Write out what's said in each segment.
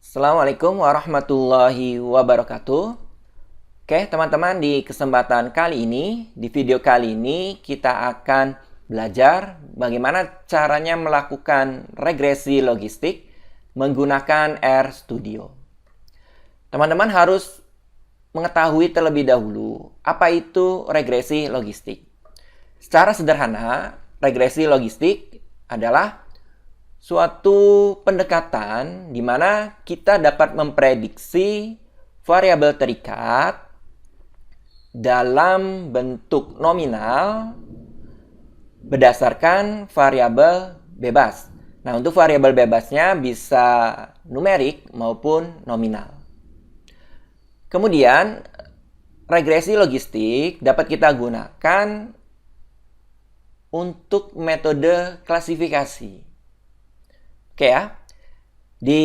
Assalamualaikum warahmatullahi wabarakatuh. Oke, teman-teman, di kesempatan kali ini, di video kali ini, kita akan belajar bagaimana caranya melakukan regresi logistik menggunakan RStudio. Teman-teman harus mengetahui terlebih dahulu apa itu regresi logistik. Secara sederhana, regresi logistik adalah suatu pendekatan di mana kita dapat memprediksi variabel terikat dalam bentuk nominal berdasarkan variabel bebas. Nah, untuk variabel bebasnya bisa numerik maupun nominal. Kemudian, regresi logistik dapat kita gunakan untuk metode klasifikasi. Oke ya, di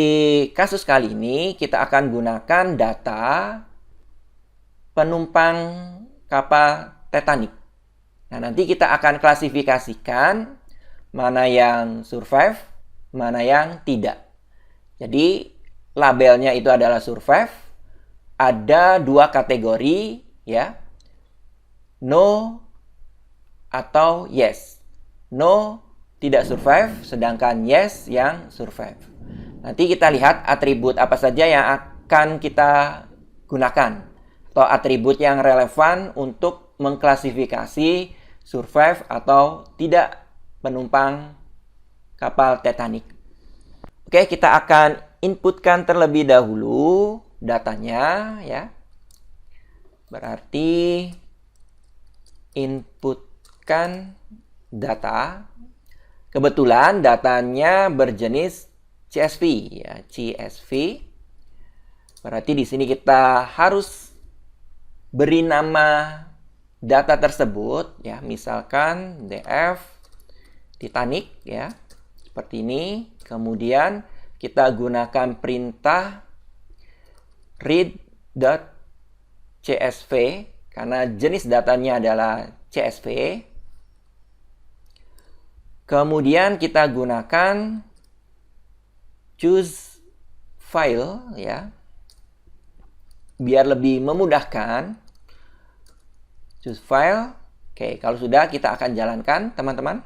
kasus kali ini kita akan gunakan data penumpang kapal Titanic. Nah, nanti kita akan klasifikasikan mana yang survive, mana yang tidak. Jadi, labelnya itu adalah survive. Ada dua kategori, ya. No atau yes. No tidak survive, sedangkan yes yang survive. Nanti kita lihat atribut apa saja yang akan kita gunakan, atau atribut yang relevan untuk mengklasifikasi survive atau tidak penumpang kapal Titanic. Oke, kita akan inputkan terlebih dahulu datanya, ya. Berarti inputkan data. Kebetulan datanya berjenis CSV, ya, CSV. Berarti di sini kita harus beri nama data tersebut, ya, misalkan DF Titanic, ya, seperti ini. Kemudian kita gunakan perintah read.csv karena jenis datanya adalah CSV. Kemudian kita gunakan choose file, ya, biar lebih memudahkan. Choose file. Oke, kalau sudah kita akan jalankan, teman-teman.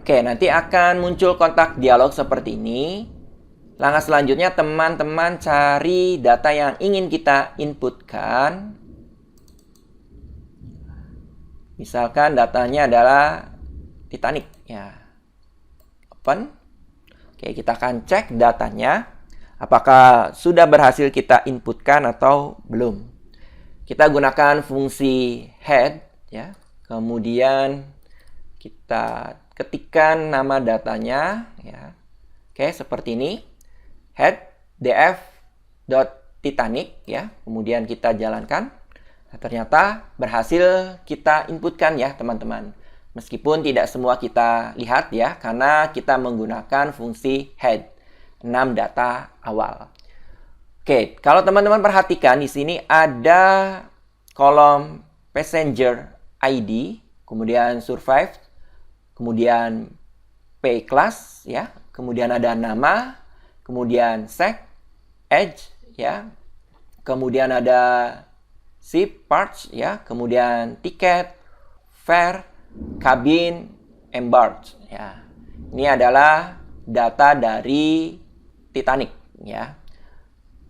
Oke, nanti akan muncul kotak dialog seperti ini. Langkah selanjutnya teman-teman cari data yang ingin kita inputkan. Misalkan datanya adalah Titanic, ya. Open. Oke, kita akan cek datanya. Apakah sudah berhasil kita inputkan atau belum. Kita gunakan fungsi head, ya. Kemudian kita ketikkan nama datanya, ya. Oke, seperti ini. Head df.titanic, ya. Kemudian kita jalankan. Nah, ternyata berhasil kita inputkan, ya, teman-teman. Meskipun tidak semua kita lihat, ya, karena kita menggunakan fungsi head, 6 data awal. Oke, kalau teman-teman perhatikan di sini ada kolom passenger ID, kemudian survive, kemudian P class, ya, kemudian ada nama, kemudian sec, age, ya, kemudian ada ship parts, ya, kemudian tiket, fare, cabin, embark, ya. Ini adalah data dari Titanic, ya.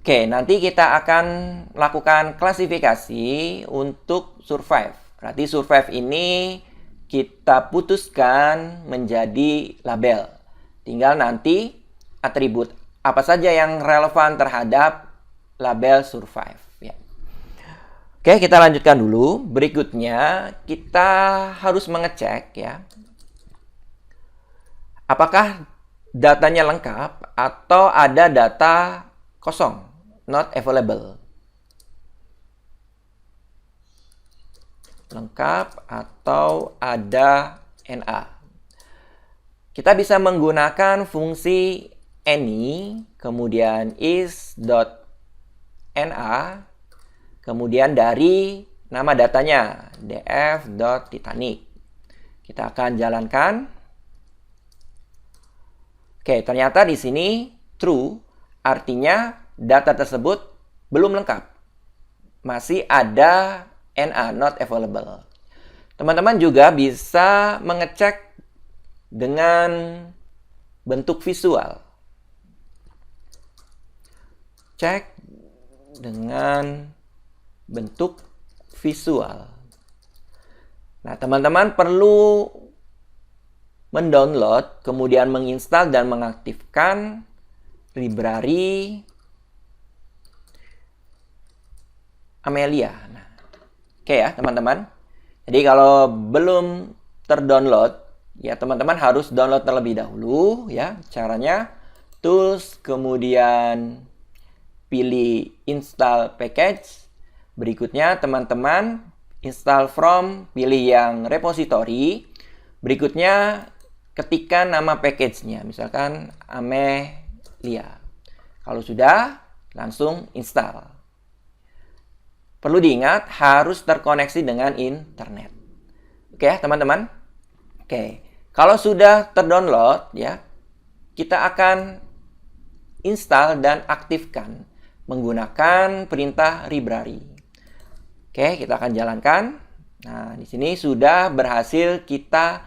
Oke, nanti kita akan lakukan klasifikasi untuk survive. Berarti survive ini kita putuskan menjadi label. Tinggal nanti atribut apa saja yang relevan terhadap label survive, ya. Oke, kita lanjutkan dulu. Berikutnya, kita harus mengecek, ya, apakah datanya lengkap atau ada data kosong, not available. Lengkap atau ada NA. Kita bisa menggunakan fungsi any, kemudian is.na, kemudian dari nama datanya df.titanic. Kita akan jalankan. Oke, ternyata di sini true, artinya data tersebut belum lengkap. Masih ada NA, not available. Teman-teman juga bisa mengecek dengan bentuk visual. Cek dengan bentuk visual. Nah, teman-teman perlu mendownload, kemudian menginstal dan mengaktifkan library Amelia. Nah, oke ya, teman-teman. Jadi kalau belum terdownload, ya teman-teman harus download terlebih dahulu ya. Caranya tools, kemudian pilih install package. Berikutnya teman-teman install from, pilih yang repository. Berikutnya ketikkan nama package-nya, misalkan Amelia. Kalau sudah, langsung install. Perlu diingat harus terkoneksi dengan internet. Oke ya teman-teman. Oke, kalau sudah terdownload ya, kita akan install dan aktifkan menggunakan perintah library. Oke, kita akan jalankan. Nah, di sini sudah berhasil kita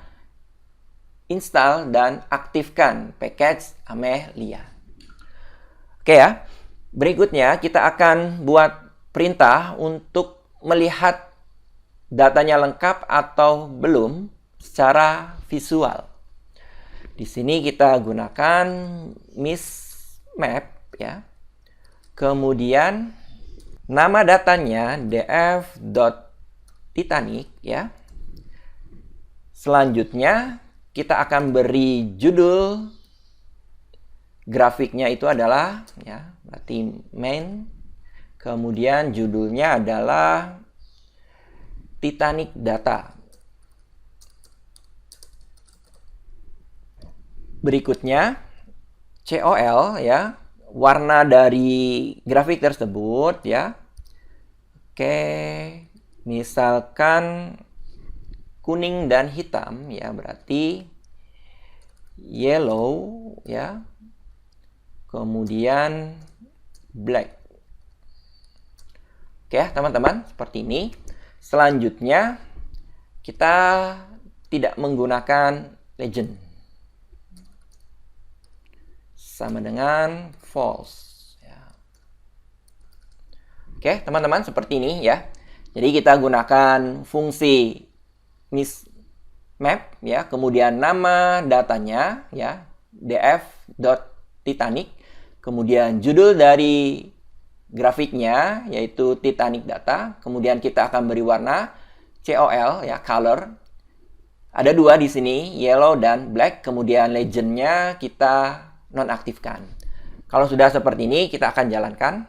install dan aktifkan package Amelia. Oke ya. Berikutnya kita akan buat perintah untuk melihat datanya lengkap atau belum secara visual. Di sini kita gunakan map ya. Kemudian nama datanya df.titanic ya. Selanjutnya kita akan beri judul grafiknya itu adalah ya, berarti main. Kemudian judulnya adalah Titanic data. Berikutnya COL ya, warna dari grafik tersebut ya. Oke, misalkan kuning dan hitam ya, berarti yellow ya. Kemudian black. Oke ya teman-teman, seperti ini. Selanjutnya kita tidak menggunakan legend. Sama dengan false ya. Oke teman-teman, seperti ini ya. Jadi kita gunakan fungsi map ya, kemudian nama datanya ya, df.titanic, kemudian judul dari grafiknya yaitu Titanic data, kemudian kita akan beri warna COL ya, color. Ada dua di sini, yellow dan black, kemudian legendnya kita nonaktifkan. Kalau sudah seperti ini, kita akan jalankan.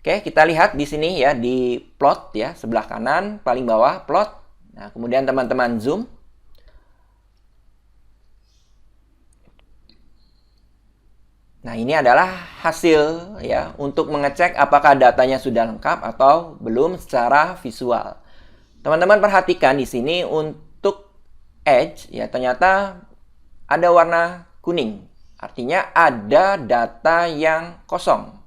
Oke, kita lihat di sini ya, di plot ya, sebelah kanan paling bawah plot. Nah, kemudian teman-teman zoom. Nah, ini adalah hasil ya untuk mengecek apakah datanya sudah lengkap atau belum secara visual. Teman-teman perhatikan di sini untuk edge ya, ternyata ada warna kuning. Artinya ada data yang kosong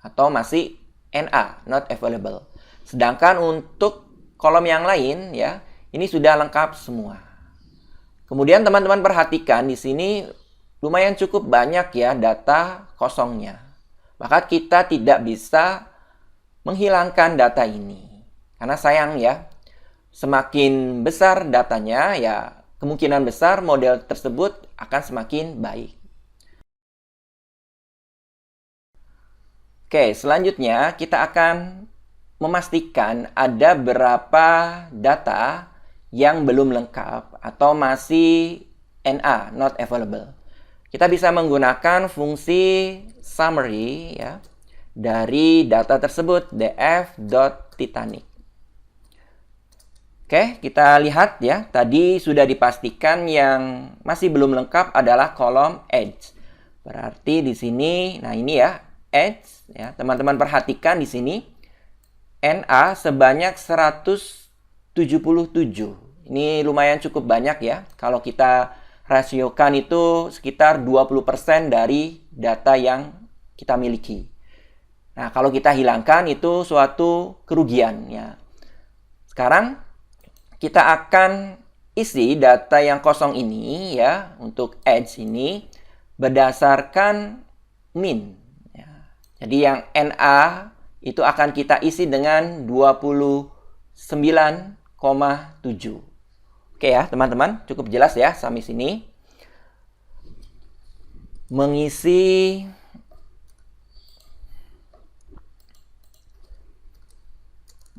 atau masih NA, not available. Sedangkan untuk kolom yang lain ya, ini sudah lengkap semua. Kemudian teman-teman perhatikan di sini lumayan cukup banyak ya data kosongnya. Maka kita tidak bisa menghilangkan data ini. Karena sayang ya, semakin besar datanya ya, kemungkinan besar model tersebut akan semakin baik. Oke, selanjutnya kita akan memastikan ada berapa data yang belum lengkap atau masih NA, not available. Kita bisa menggunakan fungsi summary ya dari data tersebut, df.titanic. Oke, kita lihat ya, tadi sudah dipastikan yang masih belum lengkap adalah kolom edge. Berarti di sini, nah ini ya, edge ya. Teman-teman perhatikan di sini NA sebanyak 177. Ini lumayan cukup banyak ya. Kalau kita rasiokan itu sekitar 20% dari data yang kita miliki. Nah, kalau kita hilangkan itu suatu kerugian ya. Sekarang kita akan isi data yang kosong ini ya, untuk edge ini berdasarkan min ya. Jadi yang NA itu akan kita isi dengan 29,7. Oke ya, teman-teman, cukup jelas ya sampai sini.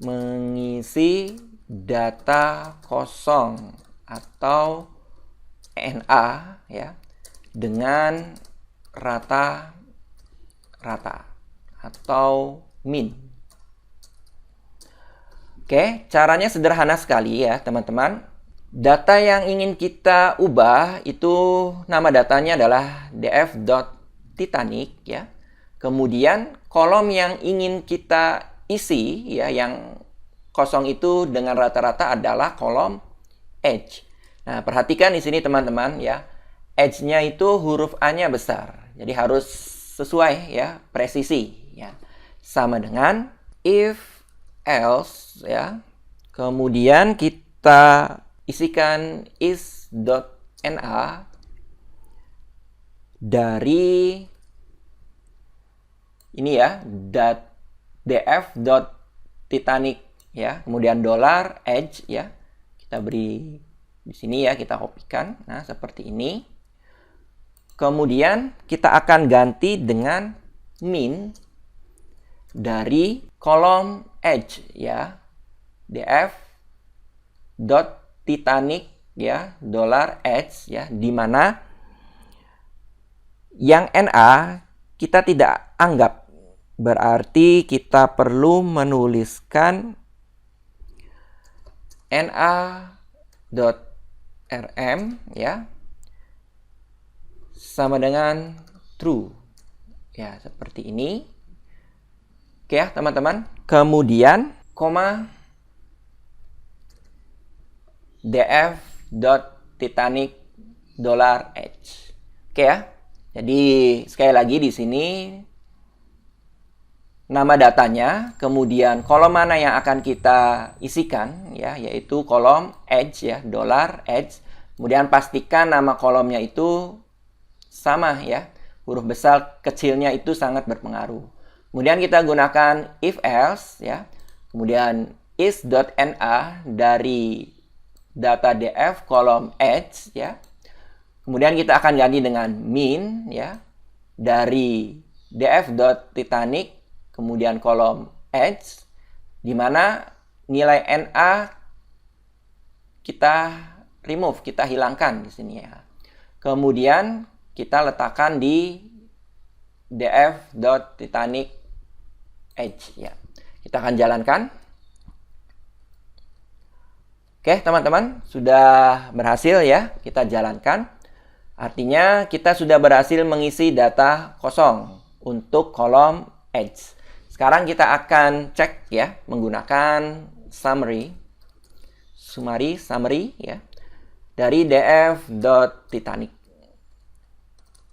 Mengisi data kosong atau NA ya dengan rata-rata atau min. Oke, caranya sederhana sekali ya, teman-teman. Data yang ingin kita ubah itu nama datanya adalah df.titanic ya. Kemudian kolom yang ingin kita isi ya, yang kosong itu dengan rata-rata adalah kolom edge. Nah, perhatikan di sini teman-teman ya. Edge-nya itu huruf A-nya besar. Jadi harus sesuai ya, presisi ya. Sama dengan if else ya. Kemudian kita isikan is.na dari ini ya, df.titanic ya, kemudian $edge ya. Kita beri di sini ya, kita kopikan. Nah, seperti ini. Kemudian kita akan ganti dengan min dari kolom edge ya, df.titanic ya, $edge ya, di mana yang NA kita tidak anggap. Berarti kita perlu menuliskan NA.rm ya sama dengan true ya, seperti ini. Oke ya teman-teman. Kemudian koma df.titanic $edge. Oke ya. Jadi sekali lagi di sini nama datanya, kemudian kolom mana yang akan kita isikan ya, yaitu kolom edge ya, $edge. Kemudian pastikan nama kolomnya itu sama ya. Huruf besar kecilnya itu sangat berpengaruh. Kemudian kita gunakan if else ya. Kemudian is.na dari data df kolom edge ya. Kemudian kita akan ganti dengan min ya dari df.titanic kemudian kolom edge, di mana nilai NA kita remove, kita hilangkan di sini ya. Kemudian kita letakkan di df.titanic edge ya. Kita akan jalankan. Oke, teman-teman, sudah berhasil ya kita jalankan. Artinya kita sudah berhasil mengisi data kosong untuk kolom edge. Sekarang kita akan cek ya menggunakan summary ya dari df.titanic.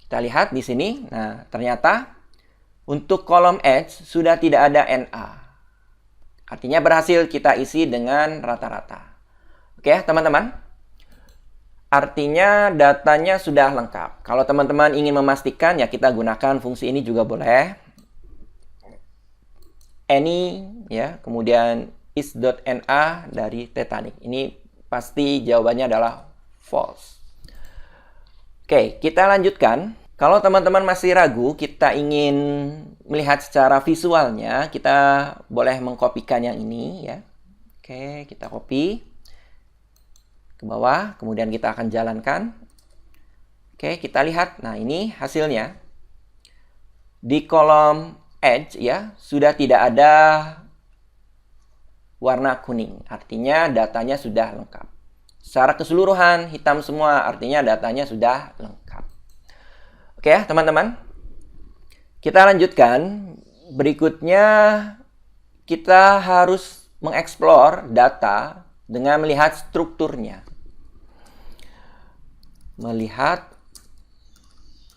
Kita lihat di sini. Nah, ternyata untuk kolom edge sudah tidak ada NA. Artinya berhasil kita isi dengan rata-rata. Oke, teman-teman. Artinya datanya sudah lengkap. Kalau teman-teman ingin memastikan ya kita gunakan fungsi ini juga boleh. Any ya, kemudian is.na dari Titanic. Ini pasti jawabannya adalah false. Oke, kita lanjutkan. Kalau teman-teman masih ragu, kita ingin melihat secara visualnya, kita boleh mengkopikan yang ini ya. Oke, kita copy ke bawah, kemudian kita akan jalankan. Oke, kita lihat. Nah, ini hasilnya. Di kolom edge ya, sudah tidak ada warna kuning. Artinya datanya sudah lengkap. Secara keseluruhan hitam semua, artinya datanya sudah lengkap. Oke ya, teman-teman. Kita lanjutkan. Berikutnya kita harus mengeksplor data dengan melihat strukturnya. melihat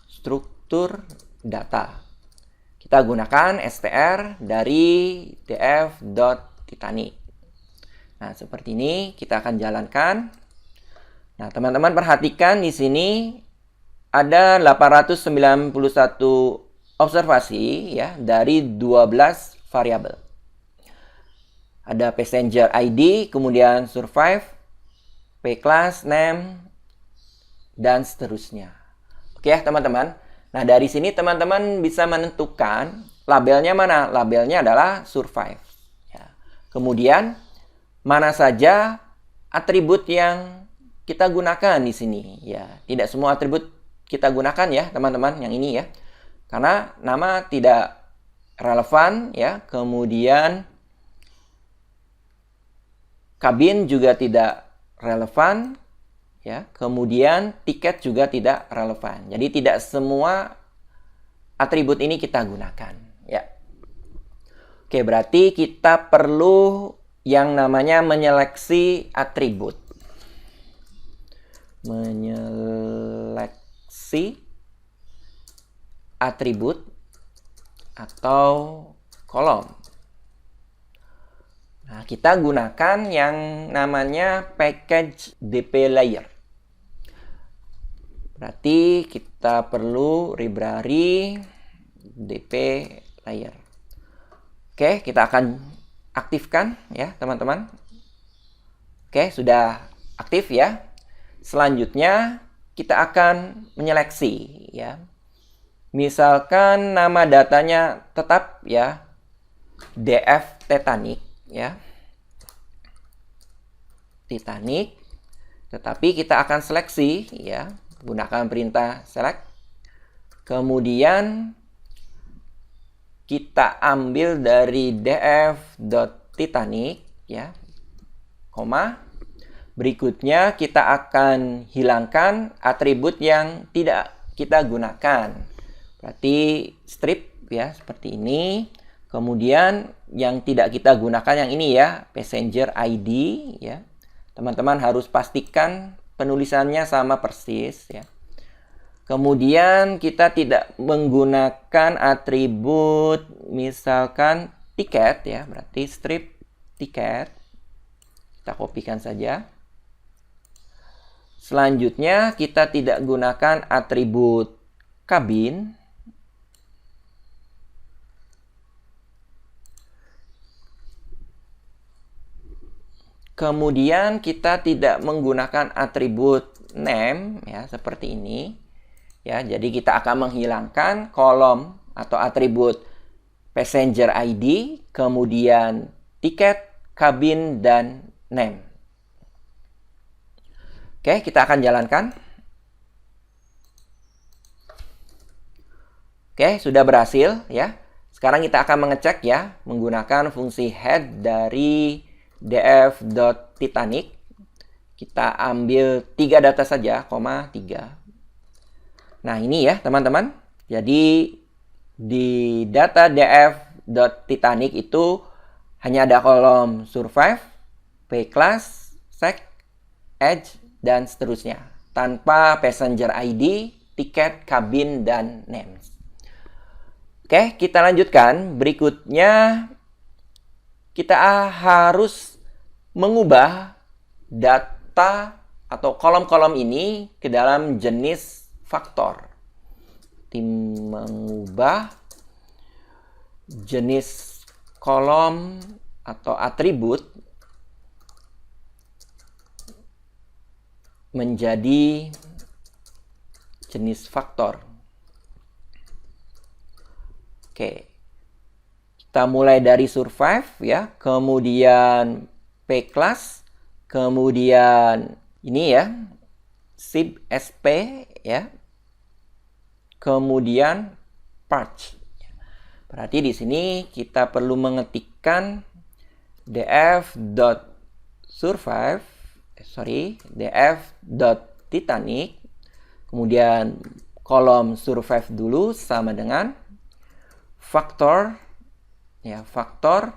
struktur data. Kita gunakan str dari df.titanic. Nah, seperti ini kita akan jalankan. Nah, teman-teman perhatikan di sini ada 891 observasi ya dari 12 variabel. Ada passenger ID, kemudian survive, pclass, name, dan seterusnya. Oke ya teman-teman. Nah, dari sini teman-teman bisa menentukan labelnya mana. Labelnya adalah survive. Ya. Kemudian mana saja atribut yang kita gunakan di sini. Ya, tidak semua atribut kita gunakan ya teman-teman yang ini ya. Karena nama tidak relevan ya. Kemudian kabin juga tidak relevan. Ya, kemudian tiket juga tidak relevan. Jadi tidak semua atribut ini kita gunakan. Ya. Oke, berarti kita perlu yang namanya menyeleksi atribut. Menyeleksi atribut atau kolom. Nah, kita gunakan yang namanya package dp layer. Berarti kita perlu library dp layer. Oke, kita akan aktifkan ya, teman-teman. Oke, sudah aktif ya. Selanjutnya kita akan menyeleksi ya. Misalkan nama datanya tetap ya df Titanic ya. Titanic. Tetapi kita akan seleksi ya. Gunakan perintah select. Kemudian kita ambil dari df.titanic ya, koma. Berikutnya kita akan hilangkan atribut yang tidak kita gunakan. Berarti strip ya, seperti ini. Kemudian yang tidak kita gunakan yang ini ya, passenger ID ya. Teman-teman harus pastikan penulisannya sama persis ya. Kemudian kita tidak menggunakan atribut misalkan tiket ya, berarti strip tiket. Kita kopikan saja. Selanjutnya kita tidak gunakan atribut kabin. Kemudian kita tidak menggunakan atribut name ya, seperti ini. Ya, jadi kita akan menghilangkan kolom atau atribut passenger ID, kemudian tiket, kabin, dan name. Oke, kita akan jalankan. Oke, sudah berhasil ya. Sekarang kita akan mengecek ya menggunakan fungsi head dari df.titanic. Kita ambil 3 data saja, 3. Nah, ini ya, teman-teman. Jadi di data df.titanic itu hanya ada kolom survive, pclass, sec, edge, dan seterusnya. Tanpa passenger ID, tiket, kabin, dan names. Oke, kita lanjutkan. Berikutnya kita harus mengubah data atau kolom-kolom ini ke dalam jenis faktor. Mengubah jenis kolom atau atribut menjadi jenis faktor. Oke. Kita mulai dari survive ya, kemudian pclass, kemudian ini ya, sib sp ya, kemudian parch. Berarti di sini kita perlu mengetikkan df.titanic, kemudian kolom survive dulu sama dengan faktor ya, faktor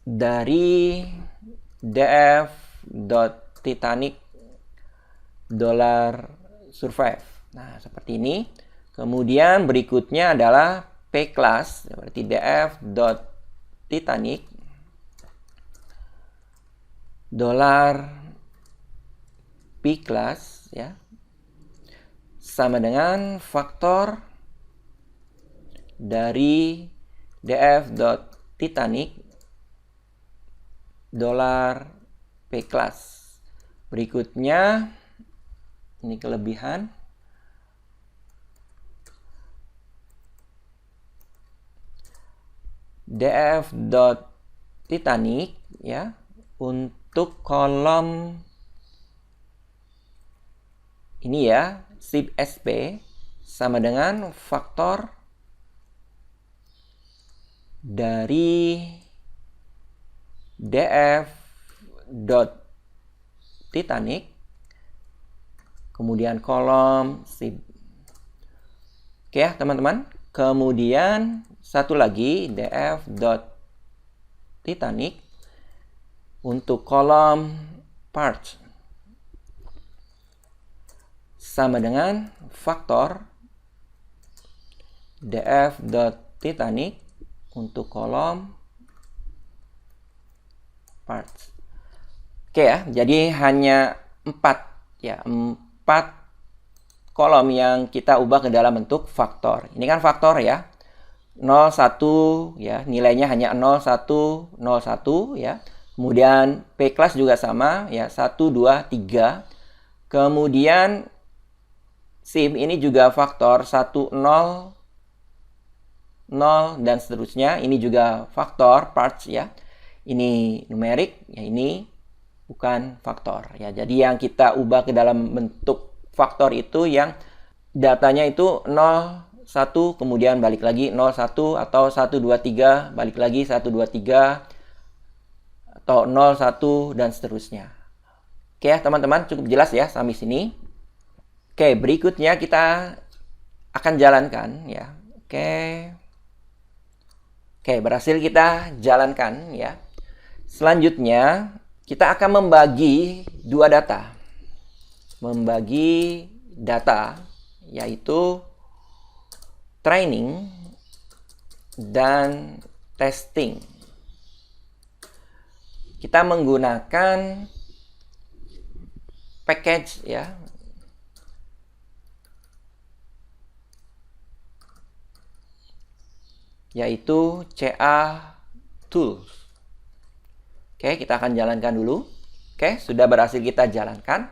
dari df.titanic survive. Nah, seperti ini. Kemudian berikutnya adalah P class, berarti df.Titanic $P class ya, sama dengan faktor dari df.Titanic $P class. Berikutnya ini kelebihan df.Titanic ya untuk kolom ini ya, SIP SP sama dengan faktor dari df.Titanic kemudian kolom SIP. Oke ya teman-teman. Kemudian satu lagi df.Titanic untuk kolom parts sama dengan faktor df.Titanic untuk kolom parts. Oke ya, jadi hanya 4 kolom yang kita ubah ke dalam bentuk faktor. Ini kan faktor ya. 0, 1 ya, nilainya hanya 0, 1, 0, 1 ya. Kemudian P class juga sama ya, 1, 2, 3. Kemudian SIM ini juga faktor 1, 0, 0 dan seterusnya. Ini juga faktor parts ya. Ini numerik, ya ini bukan faktor ya. Jadi yang kita ubah ke dalam bentuk faktor itu yang datanya itu 0, 1, kemudian balik lagi 0, 1, atau 1, 2, 3, balik lagi 1, 2, 3, atau 0, 1, dan seterusnya. Oke ya teman-teman, cukup jelas ya sampai sini. Oke, berikutnya kita akan jalankan ya. Oke, berhasil kita jalankan ya. Selanjutnya, kita akan membagi dua data. Membagi data, yaitu training dan testing. Kita menggunakan package ya. Yaitu CA Tools. Oke, kita akan jalankan dulu. Oke, sudah berhasil kita jalankan.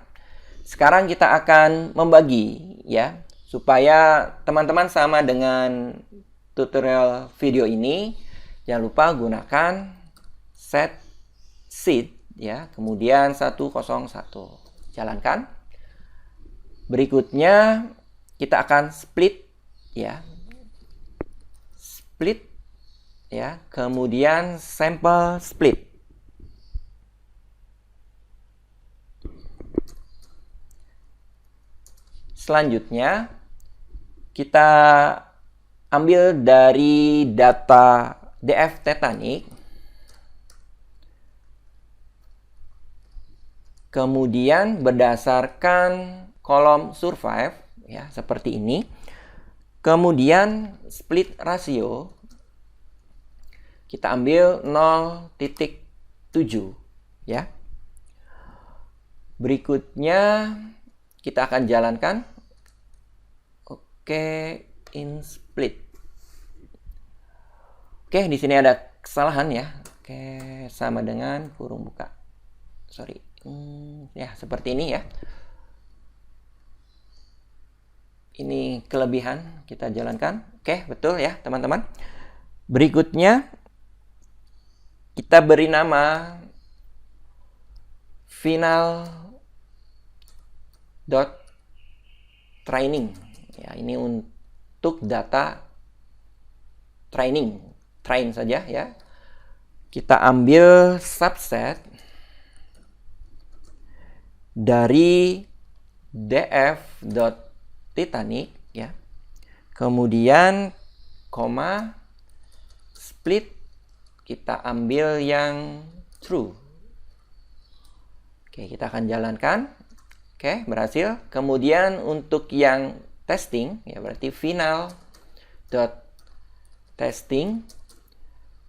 Sekarang kita akan membagi ya, supaya teman-teman sama dengan tutorial video ini. Jangan lupa gunakan set seed ya, kemudian 101. Jalankan. Berikutnya kita akan split ya. Split ya, kemudian sampel split. Selanjutnya, kita ambil dari data df.Titanic, kemudian berdasarkan kolom survive, ya seperti ini. Kemudian split rasio, kita ambil 0,7, ya. Berikutnya, kita akan jalankan. Oke, in split. Oke, di sini ada kesalahan ya. Oke, sama dengan kurung buka. Sorry. Ya, seperti ini ya. Ini kelebihan, kita jalankan. Oke, betul ya, teman-teman. Berikutnya, kita beri nama final training. Ya, ini untuk data training, train saja ya. Kita ambil subset dari df.Titanic ya. Kemudian koma split, kita ambil yang true. Oke, kita akan jalankan. Oke, berhasil. Kemudian untuk yang testing, ya berarti final.testing.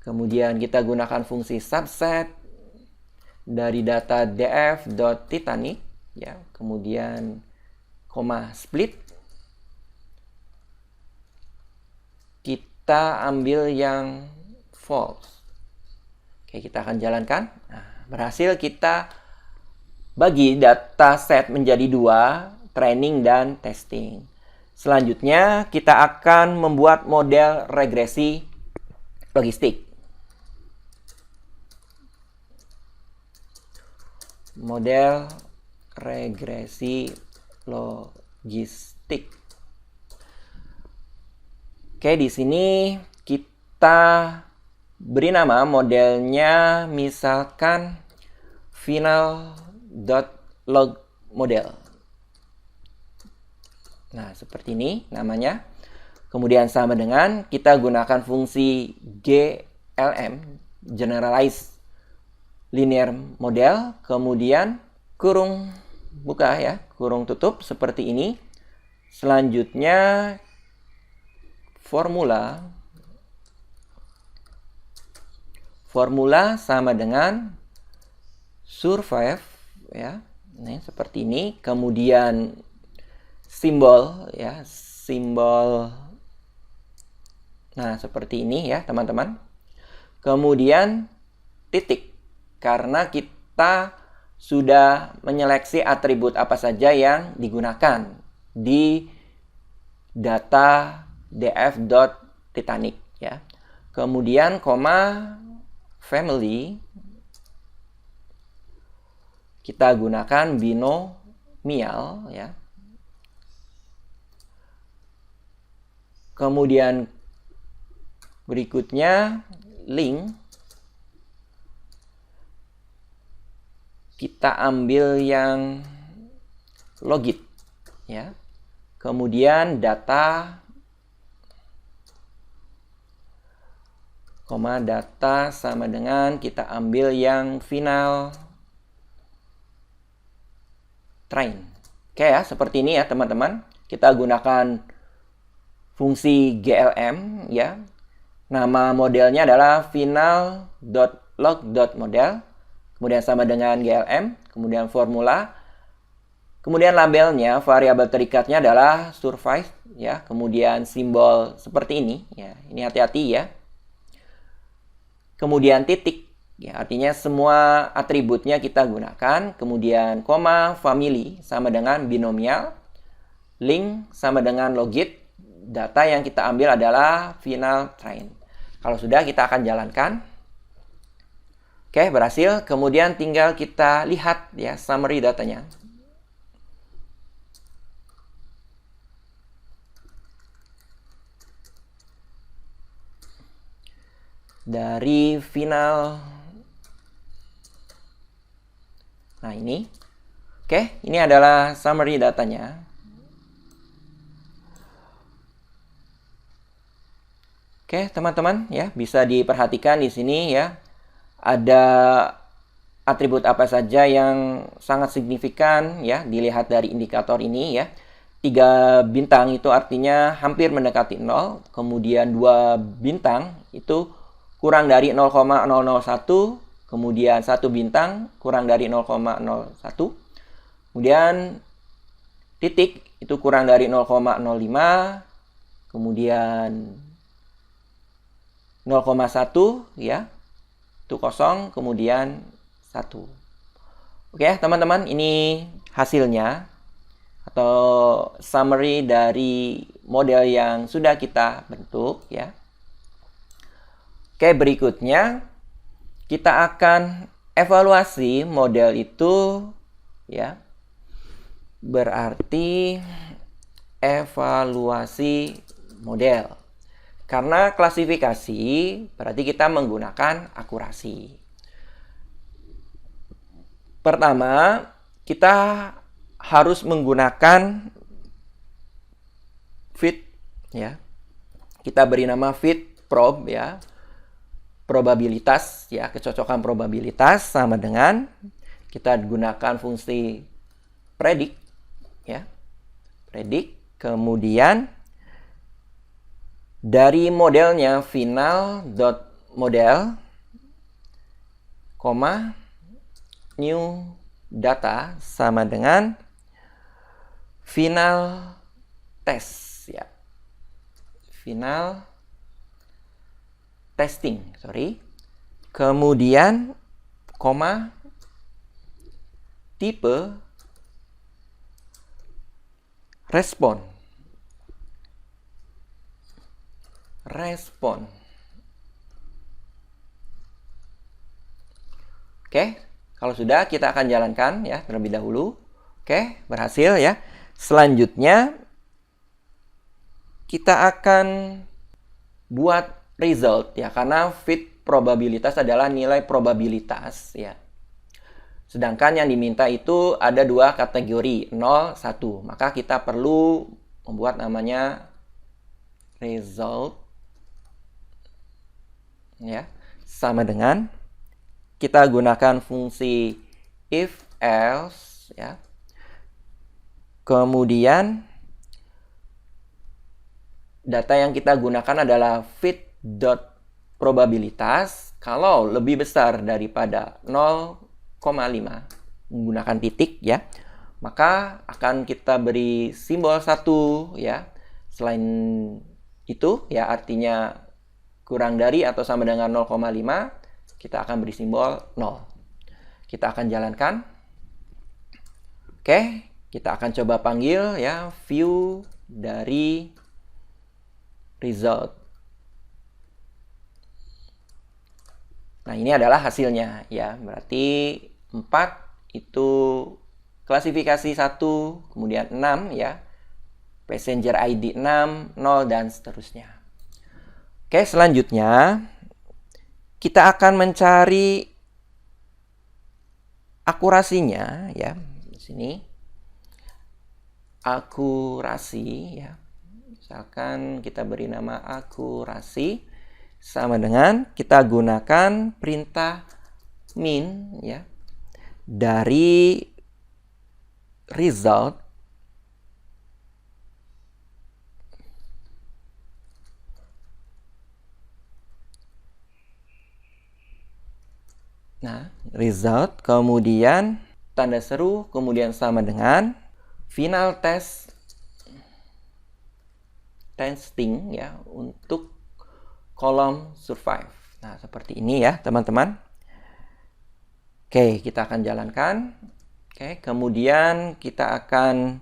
Kemudian kita gunakan fungsi subset dari data df.titanic, ya. Kemudian koma split. Kita ambil yang false. Oke, kita akan jalankan. Nah, berhasil. Kita bagi data set menjadi 2, training dan testing. Selanjutnya, kita akan membuat model regresi logistik. Model regresi logistik. Oke, di sini kita beri nama modelnya misalkan final.log model. Nah, seperti ini namanya. Kemudian sama dengan kita gunakan fungsi GLM, Generalized Linear Model, kemudian kurung buka ya, kurung tutup seperti ini. Selanjutnya formula sama dengan survive ya. Nah, seperti ini. Kemudian simbol ya, simbol. Nah, seperti ini ya, teman-teman. Kemudian titik, karena kita sudah menyeleksi atribut apa saja yang digunakan di data df.titanic ya. Kemudian koma family, kita gunakan binomial ya. Kemudian berikutnya link, kita ambil yang logit ya. Kemudian data, koma data sama dengan kita ambil yang final train. Oke ya, seperti ini ya teman-teman. Kita gunakan fungsi GLM ya. Nama modelnya adalah final.log.model. Kemudian sama dengan GLM, kemudian formula. Kemudian labelnya, variabel terikatnya adalah survive ya. Kemudian simbol seperti ini ya. Ini hati-hati ya. Kemudian titik ya, artinya semua atributnya kita gunakan. Kemudian koma family sama dengan binomial. Link sama dengan logit. Data yang kita ambil adalah final train. Kalau sudah, kita akan jalankan. Oke, berhasil. Kemudian tinggal kita lihat ya summary datanya. Dari final. Nah, ini. Oke, ini adalah summary datanya. Oke, teman-teman ya, bisa diperhatikan di sini ya. Ada atribut apa saja yang sangat signifikan ya, dilihat dari indikator ini ya. 3 bintang itu artinya hampir mendekati 0, kemudian 2 bintang itu kurang dari 0,001, kemudian 1 bintang kurang dari 0,01, kemudian titik itu kurang dari 0,05, kemudian 0,1 ya, itu kosong, kemudian 1. Oke teman-teman, ini hasilnya atau summary dari model yang sudah kita bentuk ya. Oke, berikutnya kita akan evaluasi model itu ya. Berarti evaluasi model. Karena klasifikasi berarti kita menggunakan akurasi. Pertama, kita harus menggunakan fit ya. Kita beri nama fit prob ya. Probabilitas ya, kecocokan probabilitas sama dengan kita gunakan fungsi predict ya. Predict. Kemudian dari modelnya final.model, new data sama dengan final test, ya. Final testing, sorry. Kemudian tipe respon. Oke, kalau sudah kita akan jalankan ya terlebih dahulu. Oke, berhasil ya. Selanjutnya kita akan buat result ya, karena fit probabilitas adalah nilai probabilitas ya. Sedangkan yang diminta itu ada dua kategori, 0, 1. Maka kita perlu membuat namanya result ya, sama dengan kita gunakan fungsi if else ya. Kemudian data yang kita gunakan adalah fit.probabilitas. Kalau lebih besar daripada 0,5 menggunakan titik ya, maka akan kita beri simbol 1 ya. Selain itu ya, artinya kurang dari atau sama dengan 0,5, kita akan beri simbol 0. Kita akan jalankan. Oke, kita akan coba panggil ya view dari result. Nah, ini adalah hasilnya ya. Berarti 4 itu klasifikasi 1, kemudian 6 ya. Passenger ID 6, 0 dan seterusnya. Oke, selanjutnya kita akan mencari akurasinya ya. Di sini akurasi ya. Misalkan kita beri nama akurasi sama dengan kita gunakan perintah min ya dari result result, kemudian tanda seru, kemudian sama dengan final testing ya untuk kolom survive. Nah, seperti ini ya, teman-teman. Oke, kita akan jalankan. Oke, kemudian kita akan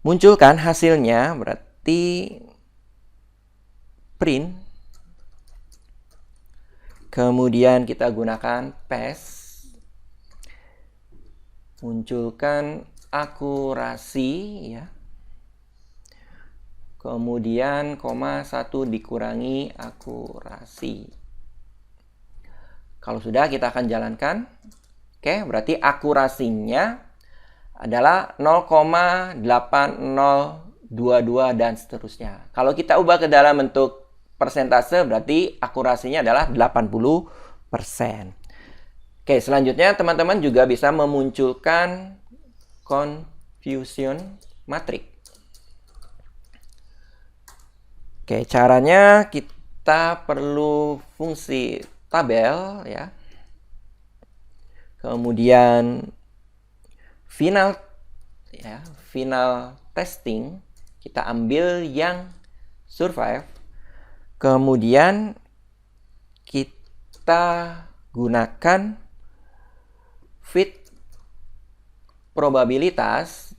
munculkan hasilnya, berarti print. Kemudian kita gunakan paste, munculkan akurasi ya. Kemudian 1 dikurangi akurasi. Kalau sudah, kita akan jalankan. Oke, berarti akurasinya adalah 0,8022 dan seterusnya. Kalau kita ubah ke dalam bentuk persentase, berarti akurasinya adalah 80%. Oke, selanjutnya teman-teman juga bisa memunculkan confusion matrix. Oke, caranya kita perlu fungsi tabel ya. Kemudian final testing, kita ambil yang survive. Kemudian kita gunakan fit probabilitas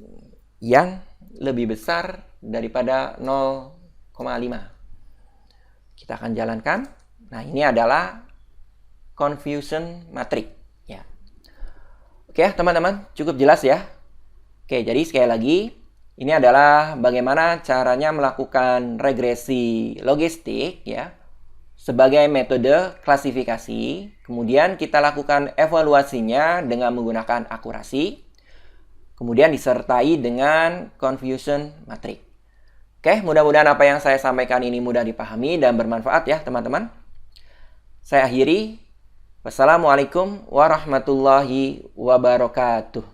yang lebih besar daripada 0,5. Kita akan jalankan. Nah, ini adalah confusion matrix ya. Oke, teman-teman, cukup jelas ya. Oke, jadi sekali lagi, ini adalah bagaimana caranya melakukan regresi logistik ya sebagai metode klasifikasi. Kemudian kita lakukan evaluasinya dengan menggunakan akurasi. Kemudian disertai dengan confusion matrix. Oke, mudah-mudahan apa yang saya sampaikan ini mudah dipahami dan bermanfaat ya, teman-teman. Saya akhiri. Wassalamualaikum warahmatullahi wabarakatuh.